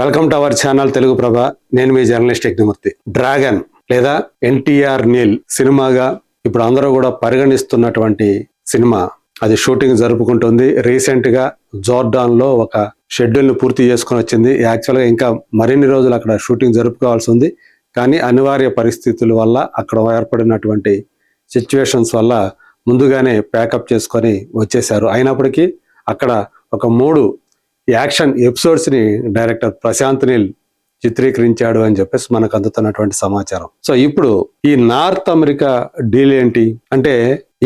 Welcome to our channel Telugu Prabha. నేను మీ journalist Yagnamurthy. Dragon లేదా ఎన్టీఆర్ నీల్ సినిమాగా ఇప్పుడు అందరూ కూడా పరిగణిస్తున్నటువంటి సినిమా. అది షూటింగ్ జరుపుకుంటుంది. రీసెంట్ గా జోర్డాన్ లో ఒక షెడ్యూల్ ని పూర్తి చేసుకుని వచ్చింది. యాక్చువల్ గా ఇంకా మరిన్ని రోజులు అక్కడ షూటింగ్ జరుపుకోవాల్సి ఉంది. కానీ అనివార్య పరిస్థితుల వల్ల అక్కడ ఏర్పడినటువంటి సిచ్యువేషన్స్ వల్ల ముందుగానే ప్యాకప్ చేసుకొని వచ్చేసారు. అయినప్పటికీ అక్కడ ఒక 3 యాక్షన్ ఎపిసోడ్స్ ని డైరెక్టర్ ప్రశాంత్ నీల్ చిత్రీకరించాడు అని చెప్పేసి మనకు అందుతున్నటువంటి సమాచారం. సో ఇప్పుడు ఈ నార్త్ అమెరికా డీల్ ఏంటి అంటే,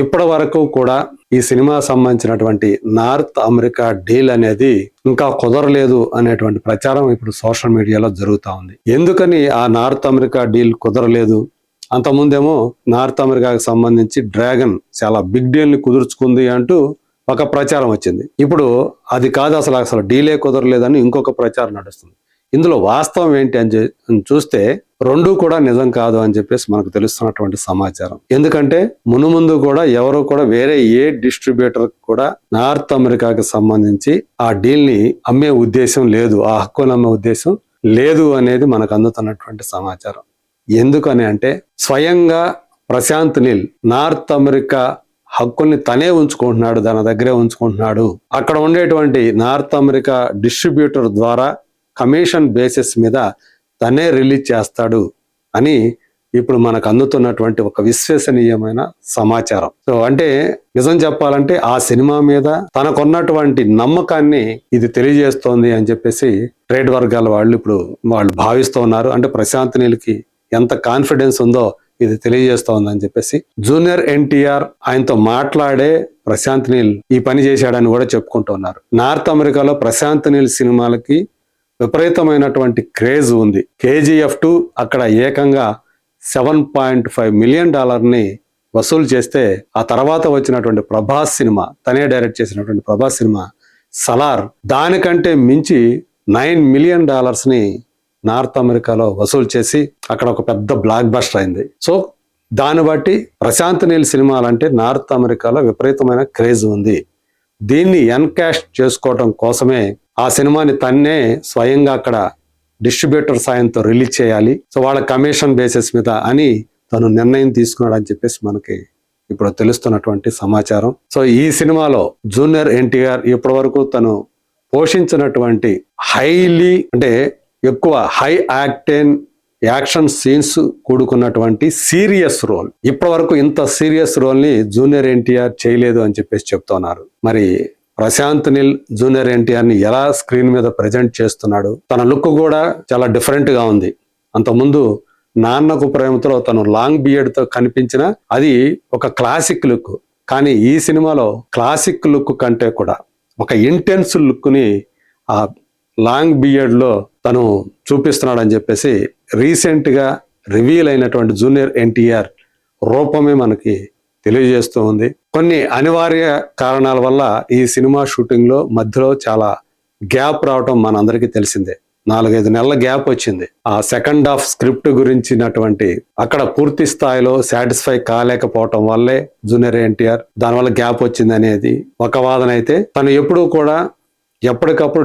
ఇప్పటి వరకు కూడా ఈ సినిమా సంబంధించినటువంటి నార్త్ అమెరికా డీల్ అనేది ఇంకా కుదరలేదు అనేటువంటి ప్రచారం ఇప్పుడు సోషల్ మీడియాలో జరుగుతూ ఉంది. ఎందుకని ఆ నార్త్ అమెరికా డీల్ కుదరలేదు? అంతకుముందేమో నార్త్ అమెరికాకి సంబంధించి డ్రాగన్ చాలా బిగ్ డీల్ ని కుదుర్చుకుంది అంటూ ఒక ప్రచారం వచ్చింది. ఇప్పుడు అది కాదు, అసలు డీలే కుదరలేదని ఇంకొక ప్రచారం నడుస్తుంది. ఇందులో వాస్తవం ఏంటి అని చూస్తే రెండూ కూడా నిజం కాదు అని చెప్పేసి మనకు తెలుస్తున్నటువంటి సమాచారం. ఎందుకంటే మునుముందు కూడా ఎవరు కూడా వేరే ఏ డిస్ట్రిబ్యూటర్ కూడా నార్త్ అమెరికాకి సంబంధించి ఆ డీల్ ని అమ్మే ఉద్దేశం లేదు, ఆ హక్కును అమ్మే ఉద్దేశం లేదు అనేది మనకు అందుతున్నటువంటి సమాచారం. ఎందుకని అంటే, స్వయంగా ప్రశాంత్ నీల్ నార్త్ అమెరికా హక్కుల్ని తనే ఉంచుకుంటున్నాడు, తన దగ్గరే ఉంచుకుంటున్నాడు. అక్కడ ఉండేటువంటి నార్త్ అమెరికా డిస్ట్రిబ్యూటర్ ద్వారా కమిషన్ బేసిస్ మీద తనే రిలీజ్ చేస్తాడు అని ఇప్పుడు మనకు అందుతున్నటువంటి ఒక విశ్వసనీయమైన సమాచారం. సో అంటే నిజం చెప్పాలంటే ఆ సినిమా మీద తనకున్నటువంటి నమ్మకాన్ని ఇది తెలియజేస్తోంది అని చెప్పేసి ట్రేడ్ వర్గాల వాళ్ళు ఇప్పుడు భావిస్తూ ఉన్నారు. అంటే ప్రశాంత్ నీల్కి ఎంత కాన్ఫిడెన్స్ ఉందో ఇది తెలియజేస్తోందని చెప్పేసి జూనియర్ ఎన్టీఆర్ ఆయనతో మాట్లాడే ప్రశాంత్ నీల్ ఈ పని చేశాడని కూడా చెప్పుకుంటూ ఉన్నారు. నార్త్ అమెరికాలో ప్రశాంత్ నీల్ సినిమాలకి విపరీతమైనటువంటి క్రేజ్ ఉంది. KGF 2 అక్కడ ఏకంగా $7.5 మిలియన్ ని వసూలు చేస్తే, ఆ తర్వాత వచ్చినటువంటి ప్రభాస్ సినిమా, తనే డైరెక్ట్ చేసినటువంటి ప్రభాస్ సినిమా సలార్ దానికంటే మించి $9 మిలియన్ ని నార్త్ అమెరికాలో వసూలు చేసి అక్కడ ఒక పెద్ద బ్లాక్ బస్టర్ అయింది. సో దాన్ని బట్టి ప్రశాంత్ నీల్ సినిమాలంటే నార్త్ అమెరికాలో విపరీతమైన క్రేజ్ ఉంది. దీన్ని ఎన్కాష్ చేసుకోవడం కోసమే ఆ సినిమాని తన్నే స్వయంగా అక్కడ డిస్ట్రిబ్యూటర్ సాయంతో రిలీజ్ చేయాలి, సో వాళ్ళ కమిషన్ బేసిస్ మీద అని తను నిర్ణయం తీసుకున్నాడు అని చెప్పేసి మనకి ఇప్పుడు తెలుస్తున్నటువంటి సమాచారం. సో ఈ సినిమాలో జూనియర్ ఎన్టీఆర్ ఇప్పటి వరకు తను పోషించినటువంటి హైలీ అంటే ఎక్కువ హై యాక్టెన్ యాక్షన్ సీన్స్ కూడుకున్నటువంటి సీరియస్ రోల్, ఇప్పటి వరకు ఇంత సీరియస్ రోల్ ని జూనియర్ ఎన్టీఆర్ చేయలేదు అని చెప్పేసి చెప్తున్నారు. మరి ప్రశాంత్ నీల్ జూనియర్ ఎన్టీఆర్ ని ఎలా స్క్రీన్ మీద ప్రజెంట్ చేస్తున్నాడు? తన లుక్ కూడా చాలా డిఫరెంట్ గా ఉంది. అంతకుముందు నాన్నకు ప్రేమతో తను లాంగ్ బియర్డ్ తో కనిపించిన అది ఒక క్లాసిక్ లుక్, కానీ ఈ సినిమాలో క్లాసిక్ లుక్ కంటే కూడా ఒక ఇంటెన్స్ లుక్ ని ఆ లాంగ్ బియర్డ్ లో తను చూపిస్తున్నాడు అని చెప్పేసి రీసెంట్ గా రివీల్ అయినటువంటి జూనియర్ ఎన్టీఆర్ రూపమే మనకి తెలియజేస్తూ ఉంది. కొన్ని అనివార్య కారణాల వల్ల ఈ సినిమా షూటింగ్ లో మధ్యలో చాలా గ్యాప్ రావటం మనందరికీ తెలిసిందే. 4-5 నెలల గ్యాప్ వచ్చింది. ఆ సెకండ్ హాఫ్ స్క్రిప్ట్ గురించినటువంటి అక్కడ పూర్తి స్థాయిలో సాటిస్ఫై కాలేకపోవటం వల్లే జూనియర్ ఎన్టీఆర్ దానివల్ల గ్యాప్ వచ్చింది అనేది ఒక వాదన. అయితే తను ఎప్పుడూ కూడా ఎప్పటికప్పుడు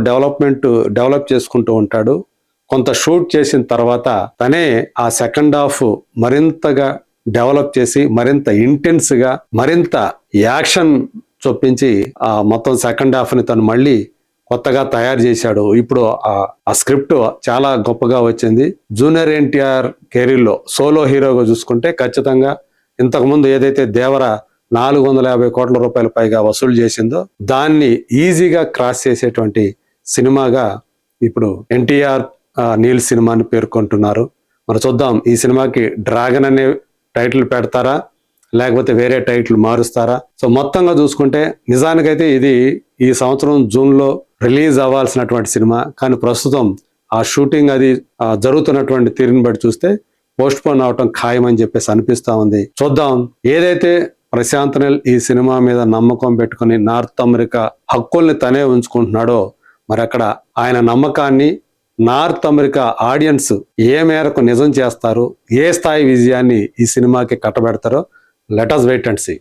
డెవలప్ చేసుకుంటూ ఉంటాడు. కొంత షూట్ చేసిన తర్వాత తనే ఆ సెకండ్ హాఫ్ మరింతగా డెవలప్ చేసి మరింత ఇంటెన్స్ గా మరింత యాక్షన్ చొప్పించి ఆ మొత్తం సెకండ్ హాఫ్ ని తను మళ్ళీ కొత్తగా తయారు చేశాడు. ఇప్పుడు ఆ స్క్రిప్ట్ చాలా గొప్పగా వచ్చింది. జూనియర్ ఎన్టీఆర్ కెరీర్ లో సోలో హీరోగా చూసుకుంటే ఖచ్చితంగా ఇంతకుముందు ఏదైతే దేవర 450 కోట్ల రూపాయల పైగా వసూలు చేసిందో దాన్ని ఈజీగా క్రాస్ చేసేటువంటి సినిమాగా ఇప్పుడు ఎన్టీఆర్ నీల్ సినిమాని పేర్కొంటున్నారు. మరి చూద్దాం, ఈ సినిమాకి డ్రాగన్ అనే టైటిల్ పెడతారా లేకపోతే వేరే టైటిల్ మారుస్తారా? సో మొత్తంగా చూసుకుంటే నిజానికైతే ఇది ఈ సంవత్సరం జూన్ లో రిలీజ్ అవ్వాల్సినటువంటి సినిమా, కానీ ప్రస్తుతం ఆ షూటింగ్ అది జరుగుతున్నటువంటి తీరుని బట్టి చూస్తే పోస్ట్ పోన్ అవటం ఖాయమని చెప్పేసి అనిపిస్తా ఉంది. చూద్దాం. ఏదైతే ప్రశాంత్ నీల్ ఈ సినిమా మీద నమ్మకం పెట్టుకుని నార్త్ అమెరికా హక్కుల్ని తనే ఉంచుకుంటున్నాడో, మరి అక్కడ ఆయన నమ్మకాన్ని నార్త్ అమెరికా ఆడియన్స్ ఏ మేరకు నిజం చేస్తారు, ఏ స్థాయి విజయాన్ని ఈ సినిమాకి కట్టబెడతారో let us wait and see.